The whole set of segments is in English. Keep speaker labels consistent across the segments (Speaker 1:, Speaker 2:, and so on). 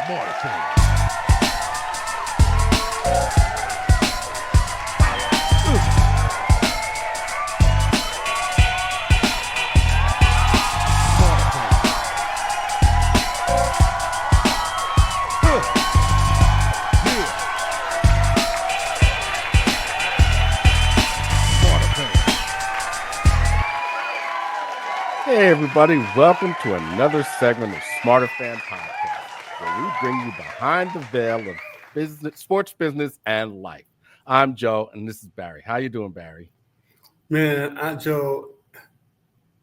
Speaker 1: Smarterfan. Hey everybody, welcome to another segment of Smarterfan Podcast, where we bring you behind the veil of business, sports business, and life. I'm Joe, and this is Barry. How you doing, Barry?
Speaker 2: Man, Joe,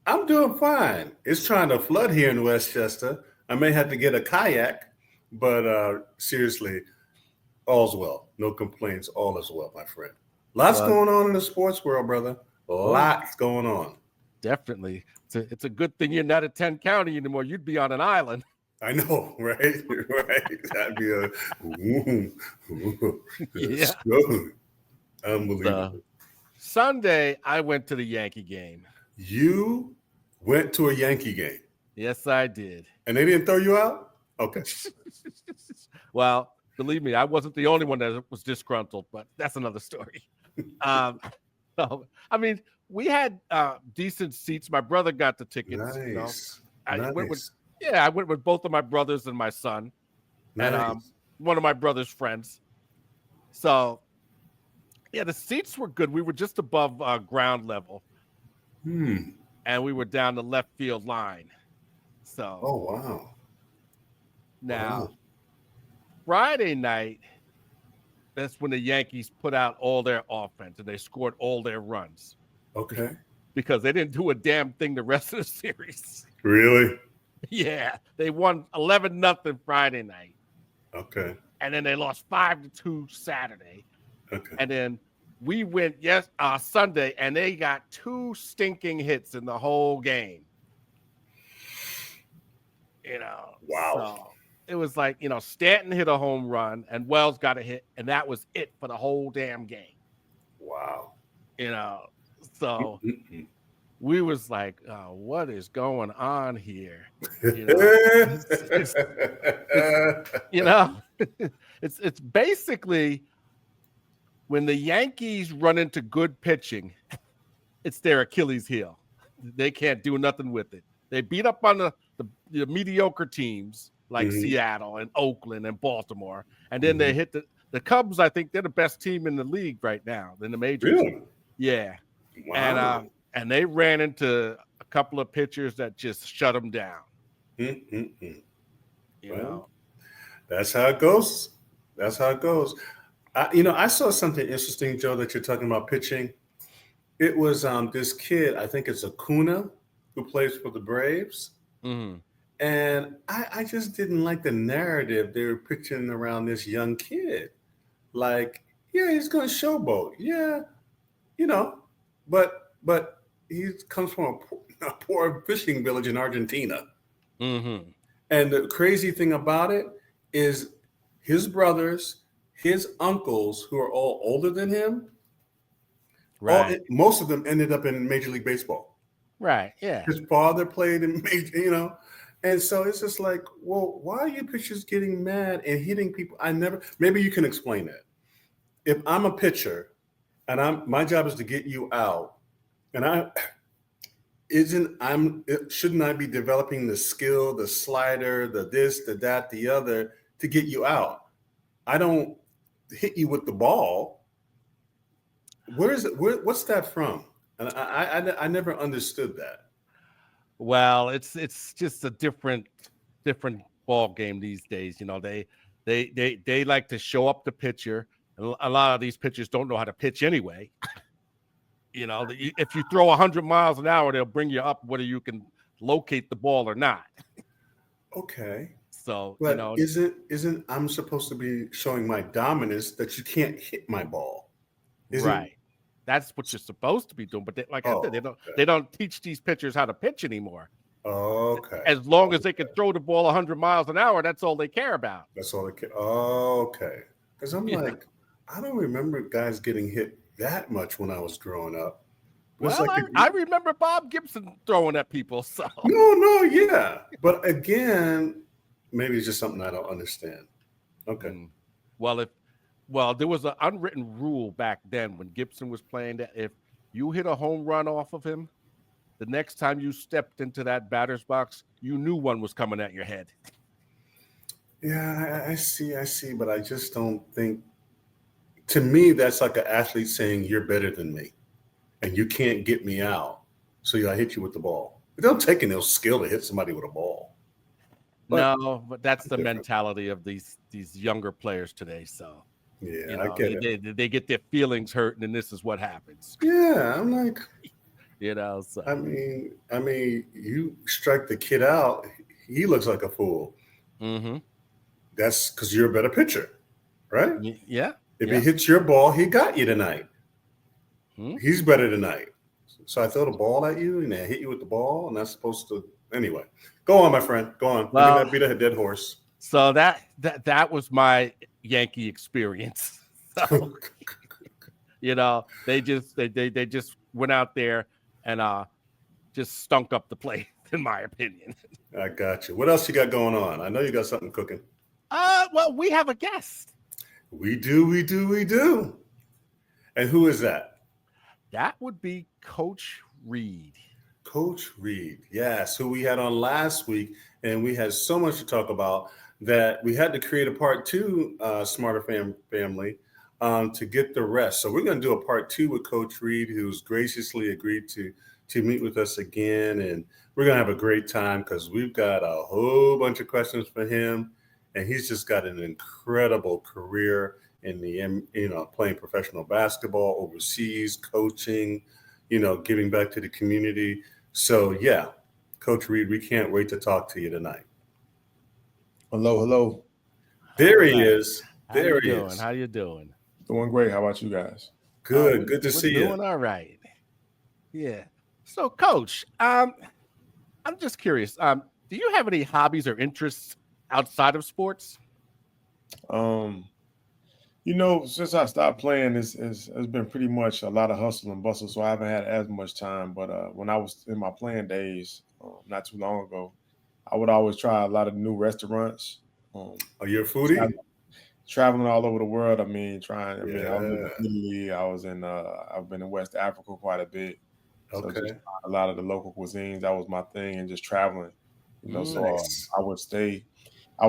Speaker 2: I'm doing fine. It's trying to flood here in Westchester. I may have to get a kayak, but seriously, all's well. No complaints. All is well, my friend. Lots going on in the sports world, brother. Lots going on.
Speaker 1: Definitely. It's a good thing you're not at 10 County anymore. You'd be on an island.
Speaker 2: I know, right? Right. That'd be
Speaker 1: Yeah.
Speaker 2: Unbelievable.
Speaker 1: Sunday, I went to the Yankee game.
Speaker 2: You went to a Yankee game?
Speaker 1: Yes, I did.
Speaker 2: And they didn't throw you out? Okay.
Speaker 1: Well, believe me, I wasn't the only one that was disgruntled, but that's another story. So, I mean, we had decent seats. My brother got the tickets.
Speaker 2: Nice.
Speaker 1: I went with both of my brothers and my son, and one of my brother's friends. So, yeah, the seats were good. We were just above ground level, and we were down the left field line. So,
Speaker 2: oh wow!
Speaker 1: Now, Friday night, that's when the Yankees put out all their offense and they scored all their runs.
Speaker 2: Okay.
Speaker 1: Because they didn't do a damn thing the rest of the series.
Speaker 2: Really?
Speaker 1: Yeah. They won 11-0 Friday night.
Speaker 2: Okay.
Speaker 1: And then they lost 5-2 Saturday.
Speaker 2: Okay.
Speaker 1: And then we went Sunday, and they got 2 stinking hits in the whole game.
Speaker 2: Wow.
Speaker 1: So it was like, Stanton hit a home run and Wells got a hit, and that was it for the whole damn game.
Speaker 2: Wow.
Speaker 1: So we was like, what is going on here? It's basically when the Yankees run into good pitching, it's their Achilles heel. They can't do nothing with it. They beat up on the mediocre teams like Seattle and Oakland and Baltimore, and then they hit the Cubs. I think they're the best team in the league right now in the majors.
Speaker 2: Really?
Speaker 1: Yeah.
Speaker 2: Wow.
Speaker 1: And they ran into a couple of pitchers that just shut them down.
Speaker 2: That's how it goes. I saw something interesting, Joe, that you're talking about pitching. It was this kid, I think it's Acuna, who plays for the Braves. And I just didn't like the narrative they were pitching around this young kid. Like, yeah, he's going to showboat. Yeah, but he comes from a poor fishing village in Argentina. And the crazy thing about it is his brothers, his uncles, who are all older than him,
Speaker 1: right?
Speaker 2: Most of them ended up in Major League Baseball.
Speaker 1: Right, yeah.
Speaker 2: His father played in major, and so it's just like, well, why are you pitchers getting mad and hitting people? Maybe you can explain that. If I'm a pitcher and my job is to get you out, and shouldn't I be developing the skill, the slider, the this, the that, the other to get you out? I don't hit you with the ball. Where is it? What's that from? And I never understood that.
Speaker 1: Well, it's just a different ball game these days. They like to show up the pitcher. And a lot of these pitchers don't know how to pitch anyway. If you throw 100 miles an hour, they'll bring you up whether you can locate the ball or not.
Speaker 2: Okay.
Speaker 1: So,
Speaker 2: but isn't I'm supposed to be showing my dominance that you can't hit my ball?
Speaker 1: Right. That's what you're supposed to be doing. But I said, they don't teach these pitchers how to pitch anymore.
Speaker 2: Okay.
Speaker 1: As long as they can throw the ball 100 miles an hour, that's all they care about.
Speaker 2: That's all they care. Okay. Because I'm like, I don't remember guys getting hit that much when I was growing up.
Speaker 1: Well, I remember Bob Gibson throwing at people. So
Speaker 2: no, yeah. But again, Maybe it's just something I don't understand. Okay.
Speaker 1: Well, there was an unwritten rule back then when Gibson was playing that if you hit a home run off of him, the next time you stepped into that batter's box, you knew one was coming at your head.
Speaker 2: Yeah, I see, but I just don't think. To me, that's like an athlete saying you're better than me, and you can't get me out, so I hit you with the ball. It don't take any skill to hit somebody with a ball. But
Speaker 1: No, but that's the
Speaker 2: different.
Speaker 1: mentality of these younger players today. So
Speaker 2: Yeah, I get it.
Speaker 1: they get their feelings hurt, and then this is what happens.
Speaker 2: Yeah, I'm like,
Speaker 1: So
Speaker 2: I mean, you strike the kid out, he looks like a fool.
Speaker 1: mm-hmm.
Speaker 2: That's because you're a better pitcher, right?
Speaker 1: Yeah.
Speaker 2: If he hits your ball, he got you tonight. He's better tonight. So I throw the ball at you and I hit you with the ball, and that's supposed to. Anyway, go on, my friend. Go on.
Speaker 1: Well,
Speaker 2: Let me not beat a dead horse.
Speaker 1: So that was my Yankee experience. So, they just went out there and just stunk up the place, in my opinion.
Speaker 2: I got you. What else you got going on? I know you got something cooking.
Speaker 1: Well, we have a guest.
Speaker 2: We do. And who is that?
Speaker 1: That would be Coach Reed.
Speaker 2: Coach Reed, yes, who we had on last week, and we had so much to talk about that we had to create a part 2, Smarterfan family, to get the rest. So we're going to do a part 2 with Coach Reed, who's graciously agreed to meet with us again, and we're going to have a great time because we've got a whole bunch of questions for him, and he's just got an incredible career in the playing professional basketball overseas, coaching, giving back to the community. So yeah, Coach Reed, we can't wait to talk to you tonight.
Speaker 3: Hello.
Speaker 2: There he is. There he
Speaker 1: is.
Speaker 2: is.
Speaker 1: How you doing?
Speaker 3: Doing great. How about you guys?
Speaker 2: Good. Good to see you.
Speaker 1: Doing all right. Yeah. So, Coach, I'm just curious. Do you have any hobbies or interests outside of sports?
Speaker 3: Since I stopped playing, it's been pretty much a lot of hustle and bustle, so I haven't had as much time. But when I was in my playing days, not too long ago, I would always try a lot of new restaurants.
Speaker 2: Are you a foodie?
Speaker 3: Traveling all over the world. I was in Italy. I've been in West Africa quite a bit. So just a lot of the local cuisines, that was my thing, and just traveling.
Speaker 2: Nice.
Speaker 3: I would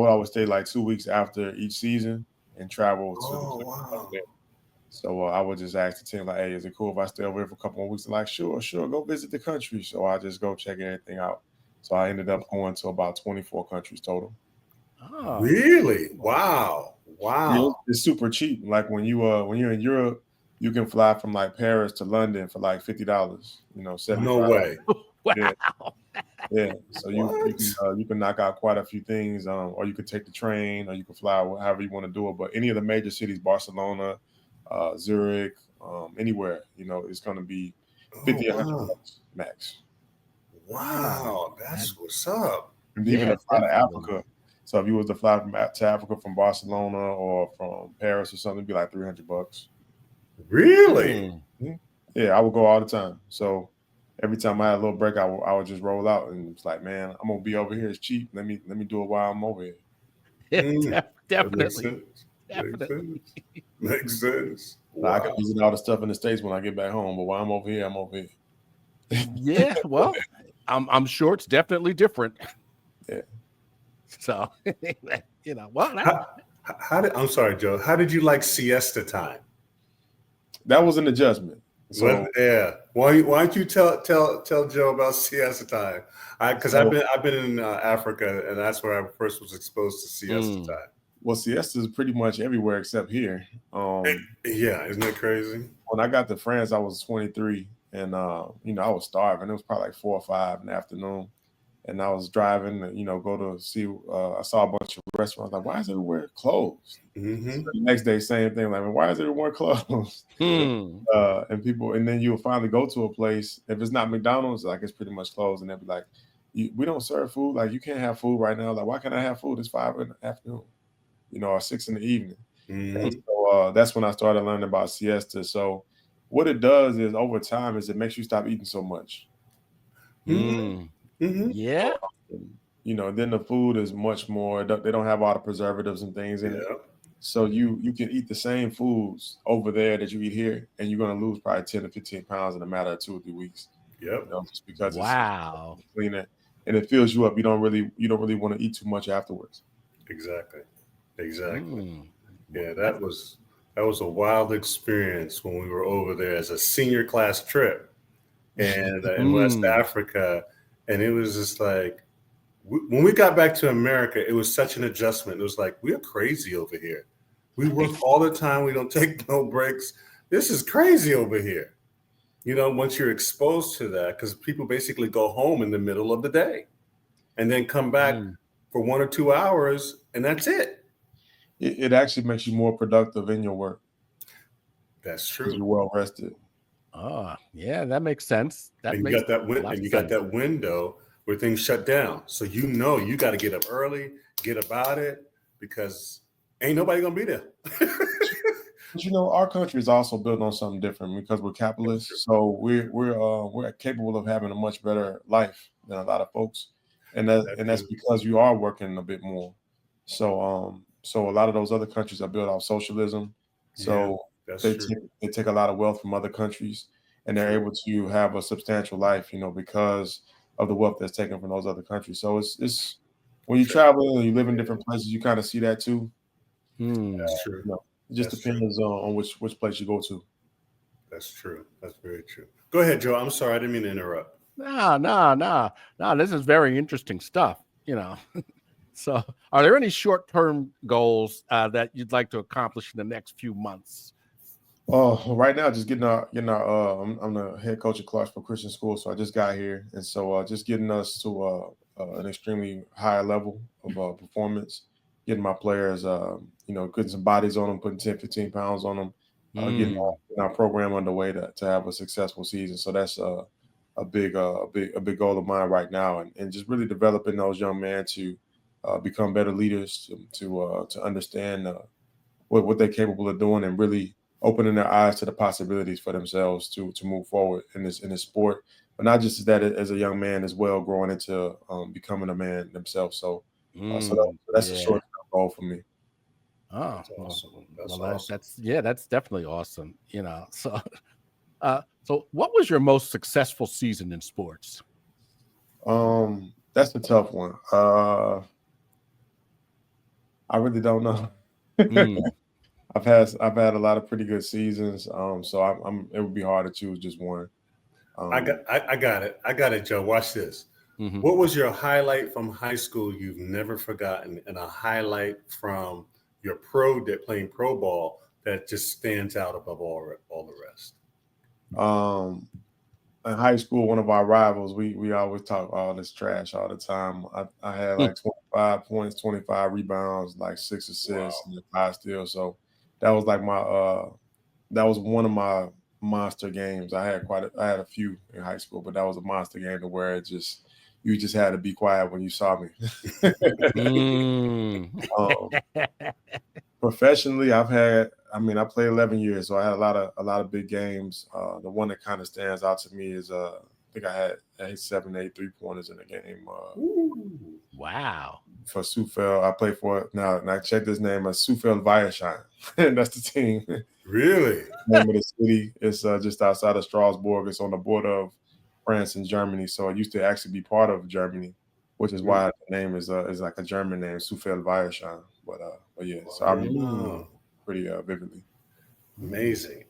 Speaker 3: always stay like 2 weeks after each season and travel to the
Speaker 2: wow.
Speaker 3: So I would just ask the team, like, hey, is it cool if I stay over here for a couple more weeks? They're like, sure, go visit the country. So I just go check everything out. So I ended up going to about 24 countries total.
Speaker 2: Oh, really? Wow.
Speaker 3: Yeah, it's super cheap. Like when you're in Europe, you can fly from like Paris to London for like $50. $75.
Speaker 2: No way.
Speaker 1: Wow.
Speaker 3: Yeah. So you can knock out quite a few things, or you could take the train, or you can fly however you want to do it. But any of the major cities, Barcelona, Zurich, anywhere, it's going to be 50 or $100 max.
Speaker 2: Wow, that's what's up.
Speaker 3: And even to fly to Africa. So if you was to fly to Africa from Barcelona or from Paris or something, it'd be like $300.
Speaker 2: Really?
Speaker 3: Yeah, I would go all the time. So every time I had a little break, I would just roll out, and it's like, man, I'm gonna be over here. It's cheap. Let me do it while I'm over here.
Speaker 1: Yeah,
Speaker 2: definitely. Makes sense.
Speaker 3: Wow. I can visit all the stuff in the States when I get back home, but while I'm over here, I'm over here.
Speaker 1: Yeah, well, I'm sure it's definitely different.
Speaker 3: Yeah.
Speaker 1: So
Speaker 2: I'm sorry, Joe. How did you like siesta time?
Speaker 3: That was an adjustment. So
Speaker 2: why don't you tell Joe about siesta time? Because I've been in Africa, and that's where I first was exposed to siesta time.
Speaker 3: Well, siesta is pretty much everywhere except here.
Speaker 2: Yeah, isn't that crazy?
Speaker 3: When I got to France, I was 23, and I was starving. It was probably like 4 or 5 in the afternoon, and I was driving. Go to see. I saw a bunch of restaurants. Like, why is everywhere closed?
Speaker 2: Mm-hmm.
Speaker 3: So the next day, same thing. Like, why is everywhere closed? And then you'll finally go to a place. If it's not McDonald's, like it's pretty much closed, and they'll be like, "We don't serve food. Like, you can't have food right now. Like, why can't I have food? It's 5 in the afternoon, or 6 in the evening."
Speaker 2: Mm-hmm.
Speaker 3: And so that's when I started learning about siesta. So what it does is over time is it makes you stop eating so much.
Speaker 2: Mm-hmm.
Speaker 1: Yeah.
Speaker 3: then the food is much more. They don't have all the preservatives and things in it.
Speaker 2: Yeah.
Speaker 3: So you can eat the same foods over there that you eat here, and you're going to lose probably 10 to 15 pounds in a matter of 2 or 3 weeks.
Speaker 2: Yep.
Speaker 3: Just because it's
Speaker 1: Wow.
Speaker 3: cleaner and it fills you up. You don't really want to eat too much afterwards.
Speaker 2: Exactly. Exactly.
Speaker 1: Mm.
Speaker 2: Yeah, that was a wild experience when we were over there as a senior class trip and in West Africa, and it was just like when we got back to America, it was such an adjustment. It was like we're crazy over here. We work all the time. We don't take no breaks. This is crazy over here. Once you're exposed to that, because people basically go home in the middle of the day and then come back for 1 or 2 hours, and that's it.
Speaker 3: It actually makes you more productive in your work.
Speaker 2: That's
Speaker 3: Because
Speaker 2: true.
Speaker 3: you're well rested.
Speaker 1: Oh, yeah, that makes sense.
Speaker 2: And you got that window where things shut down. So you got to get up early, get about it, because ain't nobody gonna be there.
Speaker 3: But our country is also built on something different because we're capitalists. So we're capable of having a much better life than a lot of folks, and that's because you are working a bit more. So a lot of those other countries are built off socialism. So they take a lot of wealth from other countries, and they're able to have a substantial life, because of the wealth that's taken from those other countries. So it's when you travel and you live in different places, you kind of see that too.
Speaker 2: That's true.
Speaker 3: It just depends on which place you go to.
Speaker 2: That's true. That's very true. Go ahead, Joe. I'm sorry, I didn't mean to interrupt.
Speaker 1: No. This is very interesting stuff. So, are there any short-term goals that you'd like to accomplish in the next few months?
Speaker 3: Right now, just getting our. I'm the head coach at Clarksville Christian School, so I just got here, and so just getting us to an extremely high level of performance, getting my players, getting some bodies on them, putting 10, 15 pounds on them, getting our program underway to have a successful season. So that's a big goal of mine right now, and just really developing those young men to become better leaders, to understand what they're capable of doing, and really opening their eyes to the possibilities for themselves to move forward in this sport, but not just that as a young man as well, growing into becoming a man themselves. So that's a short-term goal for me.
Speaker 1: Oh,
Speaker 2: that's awesome.
Speaker 1: That's definitely awesome. So so what was your most successful season in sports?
Speaker 3: That's a tough one. I really don't know. I've had a lot of pretty good seasons. So it would be hard to choose just one.
Speaker 2: I got it, Joe. Watch this. What was your highlight from high school you've never forgotten, and a highlight from your playing pro ball that just stands out above all the rest?
Speaker 3: In high school, one of our rivals, we always talk all this trash all the time. I had like 25 points, 25 rebounds, like 6 assists, and 5 steals. So that was like that was one of my monster games. I had a few in high school, but that was a monster game to where you just had to be quiet when you saw me. Professionally, I played 11 years, so I had a lot of big games. The one that kind of stands out to me is I think I had 7, 8 3-pointers in the game.
Speaker 1: Wow.
Speaker 3: For Sufel, I play for now check this name as Sufel Weierschein. That's the team.
Speaker 2: Really?
Speaker 3: The name of the city is just outside of Strasbourg. It's on the border of France and Germany, so it used to actually be part of Germany, which is why the name is like a German name, Sufel Weierschein. But yeah, so I remember pretty vividly.
Speaker 2: Amazing.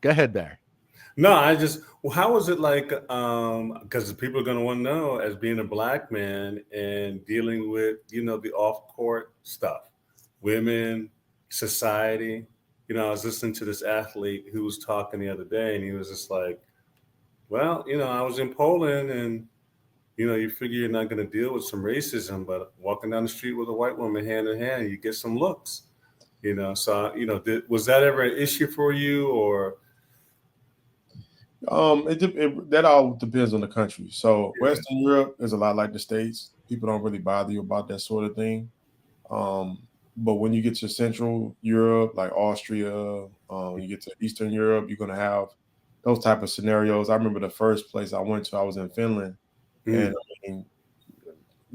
Speaker 1: Go ahead there.
Speaker 2: No, how was it like? Because people are going to want to know, as being a Black man and dealing with, the off-court stuff, women, society. I was listening to this athlete who was talking the other day, and he was just like, well, I was in Poland, and, you figure you're not going to deal with some racism, but walking down the street with a white woman hand in hand, you get some looks, So, was that ever an issue for you, or?
Speaker 3: That all depends on the country. So Western Europe is a lot like the States. People don't really bother you about that sort of thing. But when you get to Central Europe, like Austria, you get to Eastern Europe, you're gonna have those type of scenarios. I remember the first place I went to, I was in Finland, and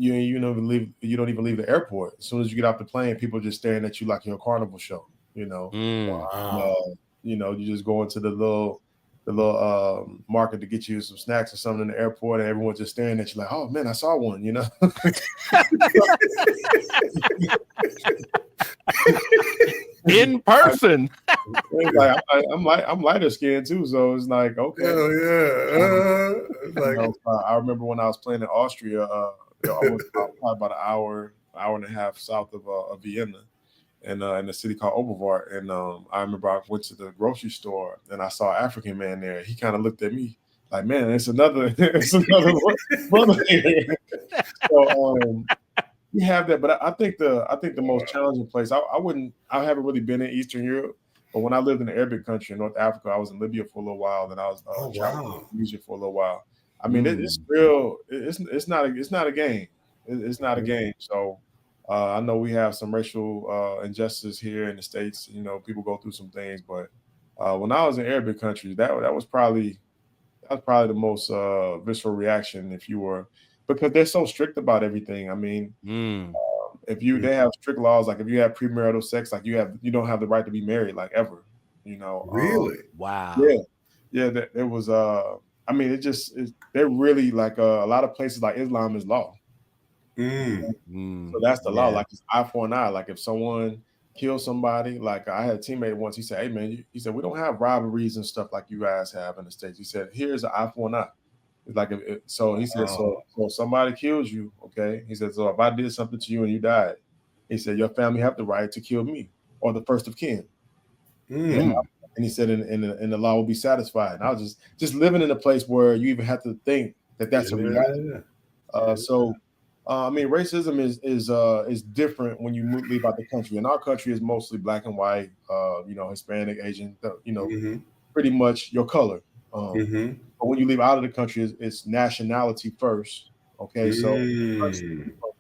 Speaker 3: you don't even leave the airport. As soon as you get off the plane, people are just staring at you like you're a carnival show.
Speaker 2: Wow.
Speaker 3: You just go into the little market to get you some snacks or something in the airport, and everyone's just staring at you like, oh man, I saw one.
Speaker 1: In person.
Speaker 3: Like, I'm lighter skinned too, so it's like okay.
Speaker 2: Hell yeah.
Speaker 3: I remember when I was playing in Austria. I was probably about an hour and a half south of Vienna, and in a city called Oberwart. And I remember I went to the grocery store and I saw an African man there. He kind of looked at me like, "Man, it's another brother here." So we have that, but I think the most challenging place. I haven't really been in Eastern Europe, but when I lived in the Arabic country in North Africa, I was in Libya for a little while, then I was traveling in Tunisia for a little while. I mean, it's real. It's not a game. It's not a game. So I know we have some racial injustice here in the States. People go through some things, but when I was in Arabic countries, that was probably the most visceral reaction because they're so strict about everything. I mean, they have strict laws, like if you have premarital sex, like you don't have the right to be married, like ever.
Speaker 2: Really?
Speaker 1: Wow.
Speaker 3: Yeah. It was. I mean, they're really like a lot of places like Islam is law. So that's the law. Like it's eye for an eye. Like if someone kills somebody, like I had a teammate once. He said, "Hey man," he said, "we don't have robberies and stuff like you guys have in the States." He said, "Here's an eye for an eye." It's like so. He said, "So if somebody kills you, okay?" He said, "So if I did something to you and you died," he said, "your family have the right to kill me or the first of kin." And he said, and the law will be satisfied. And I was just living in a place where you even have to think that that's a reality. So, I mean, racism is different when you leave out the country. And our country is mostly black and white, Hispanic, Asian, pretty much your color. But when you leave out of the country, it's nationality first. Okay, so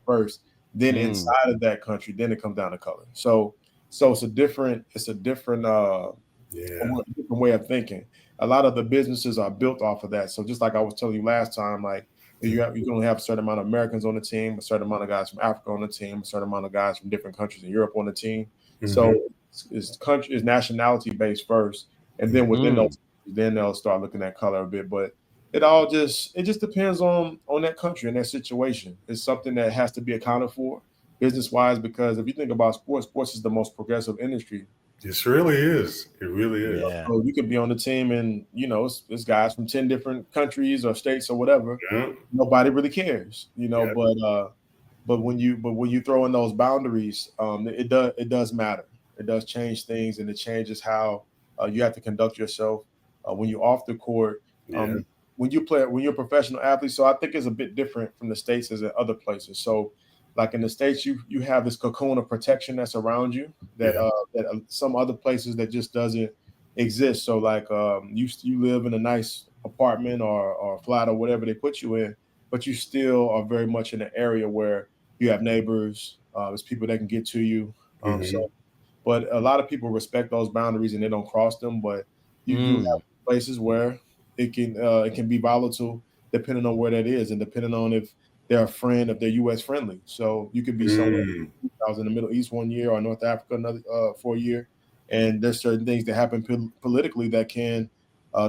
Speaker 3: first, then inside of that country, then it comes down to color. So it's a different way of thinking. A lot of the businesses are built off of that. So just like I was telling you last time, like you can only have a certain amount of Americans on the team, a certain amount of guys from Africa on the team, a certain amount of guys from different countries in Europe on the team. So it's nationality based first, and then within those, then they'll start looking at color a bit. But it just depends on that country and that situation. It's something that has to be accounted for business wise, because if you think about sports is the most progressive industry.
Speaker 2: This really is. It really is.
Speaker 1: Yeah.
Speaker 3: So you could be on the team and, it's guys from 10 different countries or states or whatever.
Speaker 2: Yeah.
Speaker 3: Nobody really cares, but when you throw in those boundaries, it does matter. It does change things, and it changes how you have to conduct yourself when you're off the court. When you're a professional athlete. So I think it's a bit different from the States as in other places. So like in the States, you have this cocoon of protection that's around you that some other places that just doesn't exist. So like you live in a nice apartment or flat or whatever they put you in, but you still are very much in an area where you have neighbors, there's people that can get to you. But a lot of people respect those boundaries and they don't cross them. But you do have places where it can be volatile depending on where that is and depending on if they're if they're U.S. friendly. So you could be somewhere. I was in the Middle East one year or North Africa another for a year, and there's certain things that happen politically that the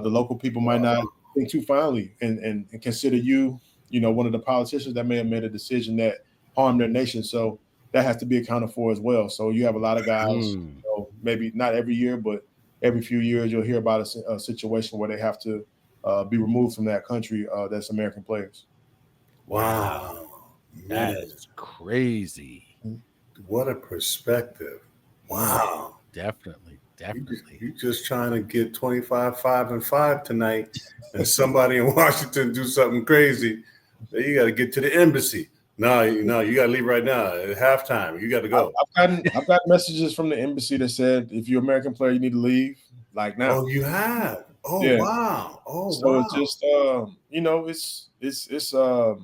Speaker 3: local people might not think too fondly and consider you one of the politicians that may have made a decision that harmed their nation. So that has to be accounted for as well. So you have a lot of guys, maybe not every year, but every few years you'll hear about a situation where they have to be removed from that country. That's American players.
Speaker 2: Wow.
Speaker 1: That is crazy.
Speaker 2: What a perspective. Wow.
Speaker 1: Definitely.
Speaker 2: You just trying to get 25-5-5 tonight, and somebody in Washington do something crazy. You got to get to the embassy. No, you got to leave right now at halftime. You got to go.
Speaker 3: I've got messages from the embassy that said if you're an American player, you need to leave like now.
Speaker 2: Oh, you have? Oh,
Speaker 3: yeah.
Speaker 2: Wow. Oh,
Speaker 3: so
Speaker 2: wow.
Speaker 3: It's just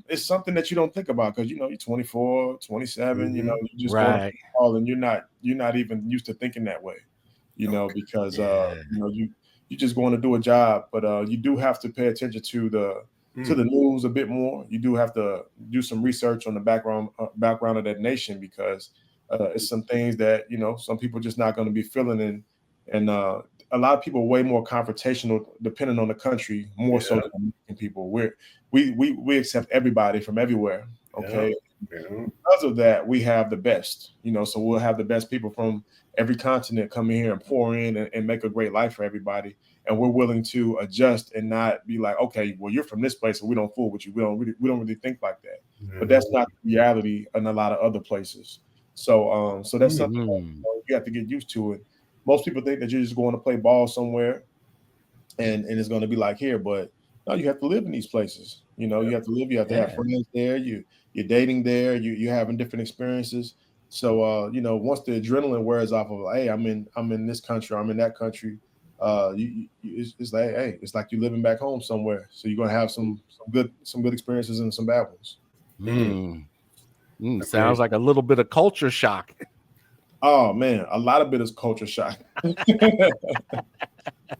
Speaker 3: it's something that you don't think about because you're 24, 27, you just going all and you're not even used to thinking that way, because you just going to do a job, but you do have to pay attention to to the news a bit more. You do have to do some research on the background of that nation, because it's some things that some people just not going to be feeling, and a lot of people are way more confrontational depending on the country, more so than American people. We accept everybody from everywhere. Okay. Because of that, we have the best, so we'll have the best people from every continent come in here and pour in and make a great life for everybody. And we're willing to adjust and not be like, okay, well, you're from this place, and we don't fool with you. We don't really think like that. But that's not the reality in a lot of other places. So that's something that you have to get used to. It. Most people think that you're just going to play ball somewhere and it's going to be like here, but no, you have to live in these places. You have to live. You have to have friends there. You're dating there. You're having different experiences. So once the adrenaline wears off of, hey, I'm in this country, I'm in that country. It's like, hey, it's like you're living back home somewhere. So you're gonna have some good experiences and some bad ones.
Speaker 1: Sounds like a little bit of culture shock.
Speaker 3: Oh man, a lot of it is culture shock.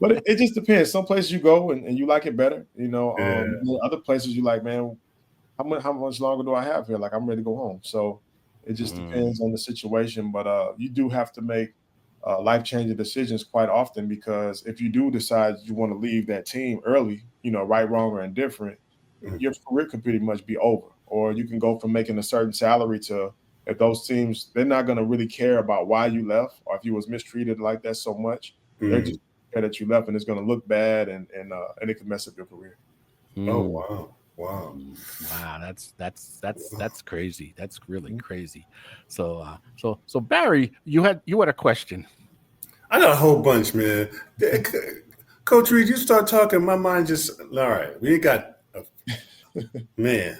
Speaker 3: But it just depends. Some places you go and you like it better. Other places you like, man, how much longer do I have here? Like, I'm ready to go home. So it just depends on the situation. But you do have to make life-changing decisions quite often, because if you do decide you want to leave that team early, right, wrong, or indifferent, your career could pretty much be over. Or you can go from making a certain salary to, if those teams, they're not going to really care about why you left or if you was mistreated like that so much. They're just care that you left, and it's going to look bad, and it can mess up your career.
Speaker 2: Oh wow!
Speaker 1: That's crazy. That's really crazy. So Barry, you had a question.
Speaker 2: I got a whole bunch, man. Coach Reed, you start talking, my mind just all right. We got man.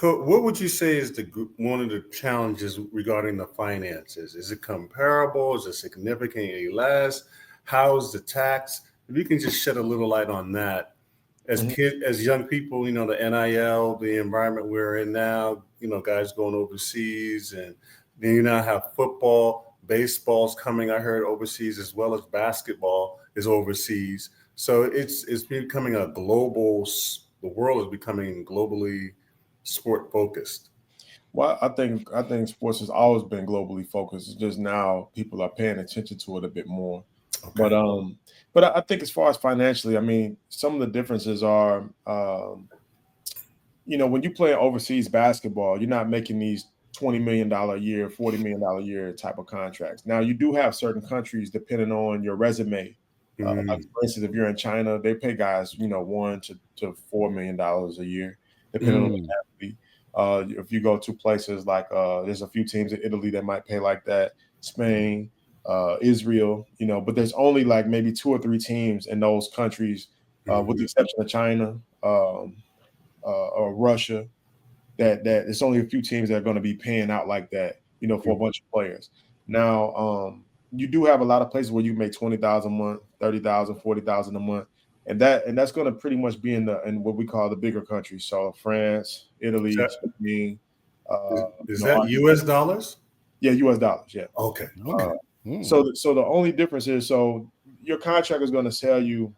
Speaker 2: What would you say is one of the challenges regarding the finances? Is it comparable? Is it significantly less? How's the tax? If you can just shed a little light on that. As young people, the NIL, the environment we're in now, guys going overseas, and then you now have football, baseball's coming, I heard, overseas, as well as basketball is overseas. So it's becoming the world is becoming globally sport focused.
Speaker 3: Well, I think sports has always been globally focused. It's just now people are paying attention to it a bit more. Okay. But I think as far as financially, I mean, some of the differences are, when you play overseas basketball, you're not making these $20 million a year, $40 million a year type of contracts. Now, you do have certain countries, depending on your resume. Like, for instance, if you're in China, they pay guys, $1 to $4 million a year, depending on the athlete. If you go to places like, there's a few teams in Italy that might pay like that, Spain, Israel, but there's only like maybe 2 or 3 teams in those countries, with the exception of China or Russia, that it's only a few teams that are going to be paying out like that, for a bunch of players. Now, you do have a lot of places where you make $20,000 a month, $30,000, $40,000 a month, and that's going to pretty much be in what we call the bigger countries. So France, Italy, Spain.
Speaker 2: Is that U.S. dollars?
Speaker 3: Yeah, U.S. dollars. Yeah.
Speaker 2: Okay.
Speaker 3: So the only difference is, so your contract is going to tell you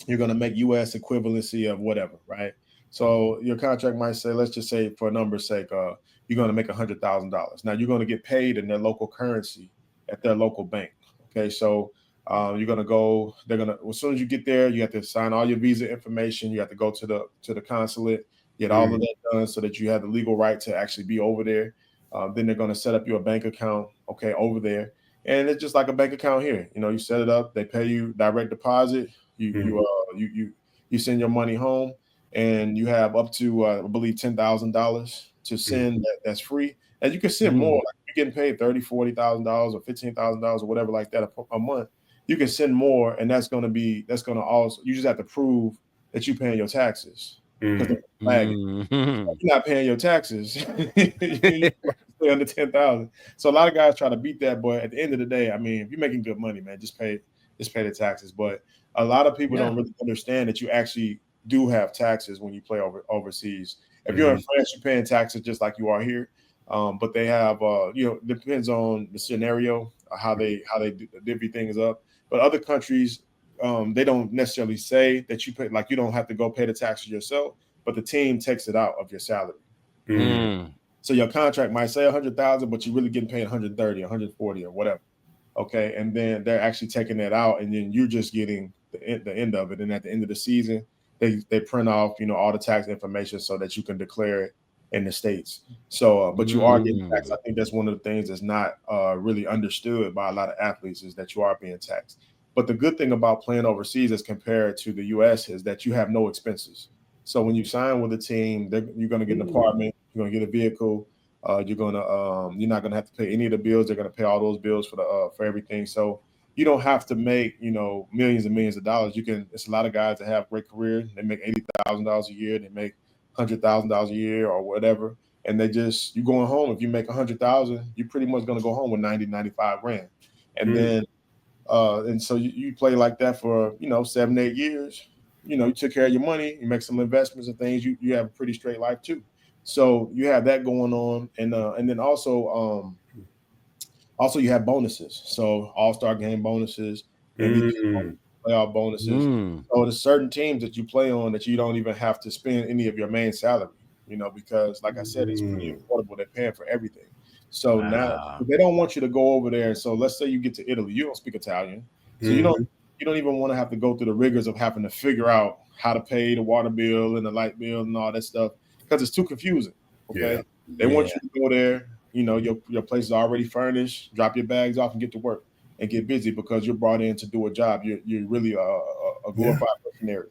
Speaker 3: you're going to make U.S. equivalency of whatever, right? So your contract might say, let's just say for a number's sake, you're going to make $100,000. Now you're going to get paid in their local currency at their local bank. Okay, so you're going to go. They're going to, as soon as you get there, you have to sign all your visa information. You have to go to the consulate, get all of that done so that you have the legal right to actually be over there. Then they're going to set up your bank account, okay, over there. And it's just like a bank account here. You set it up. They pay you direct deposit. You send your money home, and you have up to I believe $10,000 to send. That's free, and you can send more. Like, you're getting paid $30,000, $40,000 or $15,000 or whatever like that a month. You can send more, and that's going to also, you just have to prove that you're paying your taxes. Because you're not paying your taxes, you stay under 10,000. So a lot of guys try to beat that, but at the end of the day, I mean, if you're making good money, man, just pay the taxes. But a lot of people don't really understand that you actually do have taxes when you play overseas. If you're in France, you're paying taxes just like you are here. But they have, depends on the scenario, how they divvy things up. But other countries, they don't necessarily say that you pay, like you don't have to go pay the taxes yourself, but the team takes it out of your salary. So your contract might say 100,000, but you're really getting paid 130, 140, or whatever. Okay, and then they're actually taking that out, and then you're just getting the end of it. And at the end of the season, they print off, all the tax information so that you can declare it in the States. So, but you are getting taxed. I think that's one of the things that's not really understood by a lot of athletes is that you are being taxed. But the good thing about playing overseas as compared to the U.S. is that you have no expenses. So when you sign with a team, you're going to get an apartment, you're going to get a vehicle, you're not going to have to pay any of the bills. They're going to pay all those bills for everything. So you don't have to make millions and millions of dollars. It's a lot of guys that have great careers. They make $80,000 a year. They make $100,000 a year or whatever, and you're going home. If you make 100,000, you're pretty much going to go home with 95 grand, and then and so you play like that for 7-8 years. You took care of your money. You make some investments and things. You have a pretty straight life too. So you have that going on, and then also you have bonuses. So All-Star game bonuses, MVP playoff bonuses. So there's certain teams that you play on that you don't even have to spend any of your main salary, because like I said, it's pretty affordable. They're paying for everything. So now they don't want you to go over there. So let's say you get to Italy, you don't speak Italian, so you don't even want to have to go through the rigors of having to figure out how to pay the water bill and the light bill and all that stuff because it's too confusing. Okay, they want you to go there. Your place is already furnished. Drop your bags off and get to work and get busy because you're brought in to do a job. You're really a glorified mercenary.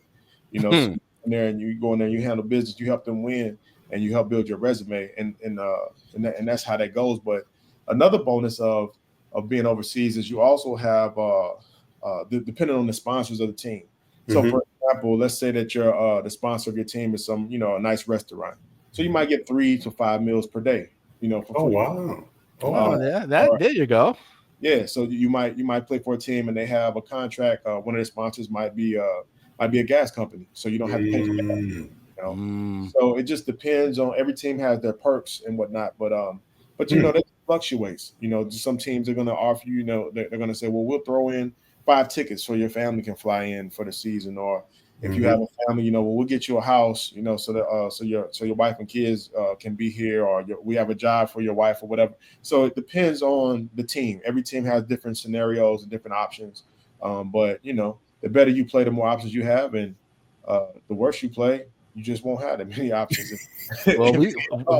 Speaker 3: So you go in there and you go in there, you handle business, you help them win, and you help build your resume, and that's how that goes. But another bonus of being overseas is you also have depending on the sponsors of the team. So for example, let's say that you're the sponsor of your team is some a nice restaurant. So you might get 3 to 5 meals per day. For
Speaker 2: wow.
Speaker 1: There you go.
Speaker 3: Yeah, so you might play for a team and they have a contract. One of their sponsors might be a gas company, so you don't have to pay for that. So it just depends on every team has their perks and whatnot. But that fluctuates. Some teams are going to offer you. They're going to say, well, we'll throw in 5 tickets so your family can fly in for the season, or if you have a family, we'll get you a house, so that so your wife and kids can be here, or we have a job for your wife or whatever. So it depends on the team. Every team has different scenarios and different options. But the better you play, the more options you have, and the worse you play, you just won't have that many options.
Speaker 1: Well,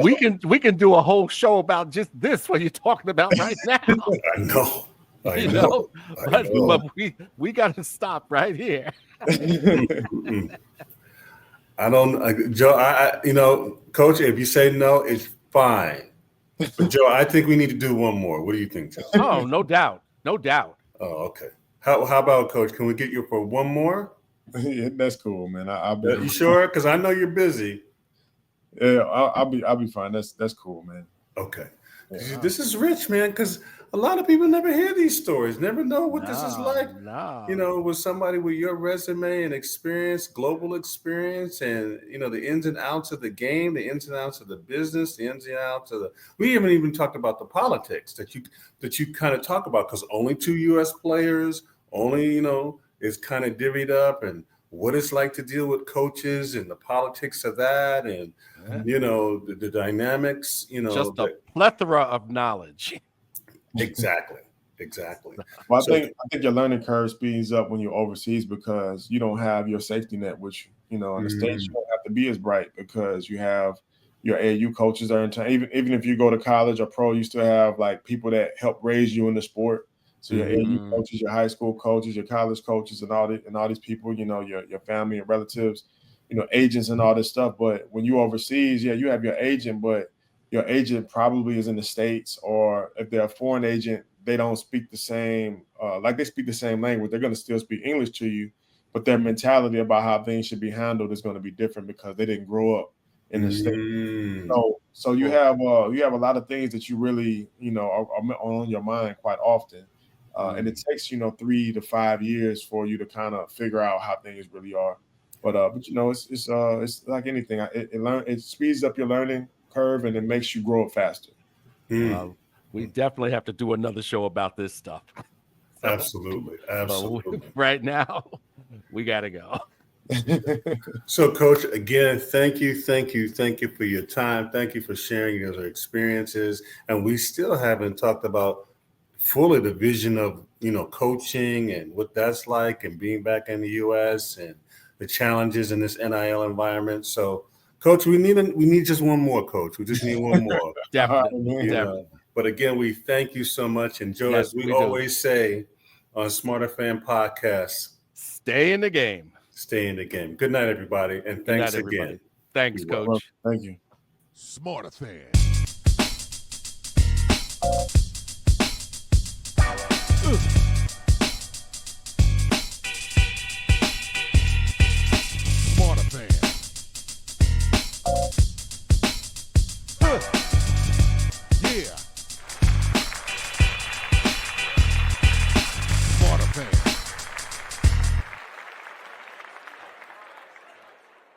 Speaker 1: we can do a whole show about just this what you're talking about right now.
Speaker 2: I know.
Speaker 1: But we got to stop right here.
Speaker 2: I don't, Joe. Coach, if you say no, it's fine. But Joe, I think we need to do one more. What do you think, Joe?
Speaker 1: Oh, no doubt.
Speaker 2: Oh, okay. How about Coach? Can we get you for one more?
Speaker 3: Yeah, that's cool, man. I'll be.
Speaker 2: You sure? Because I know you're busy.
Speaker 3: Yeah, I'll be fine. That's cool, man.
Speaker 2: Okay. Yeah. This is rich, man, because a lot of people never hear these stories, never know what this is like. With somebody with your resume and experience, global experience, and the ins and outs of the game, the ins and outs of the business, the ins and outs of we haven't even talked about the politics that you kind of talk about, because only 2 U.S. players, only is kind of divvied up, and what it's like to deal with coaches and the politics of that, and the dynamics,
Speaker 1: just a plethora of knowledge.
Speaker 2: Exactly.
Speaker 3: Well, I think your learning curve speeds up when you're overseas because you don't have your safety net, which in the States you don't have to be as bright because you have your AAU coaches are in town. Even if you go to college or pro, you still have like people that help raise you in the sport. So your AAU coaches, your high school coaches, your college coaches, and all these people, your family and relatives, agents and all this stuff. But when you overseas, you have your agent, but your agent probably is in the States, or if they're a foreign agent, they don't speak the same, they speak the same language. They're going to still speak English to you, but their mentality about how things should be handled is going to be different because they didn't grow up in the States. So you have a lot of things that you really, are on your mind quite often. And it takes, 3 to 5 years for you to kind of figure out how things really are. But it's like anything. It speeds up your learning curve and it makes you grow faster.
Speaker 1: We definitely have to do another show about this stuff.
Speaker 2: Absolutely. Absolutely.
Speaker 1: Right now, we got to go.
Speaker 2: So, Coach, again, thank you for your time. Thank you for sharing your experiences. And we still haven't talked about fully the vision of, coaching and what that's like and being back in the U.S. and the challenges in this NIL environment. So, Coach, we need just one more, Coach. We just need one more.
Speaker 1: Definitely.
Speaker 2: But again, we thank you so much. And Joe,
Speaker 1: Yes,
Speaker 2: as we
Speaker 1: we
Speaker 2: always say on Smarterfan Podcast,
Speaker 1: stay in the game.
Speaker 2: Stay in the game. Good night, everybody. And thanks again.
Speaker 1: Thanks, Coach.
Speaker 3: Thank you.
Speaker 4: Smarterfan.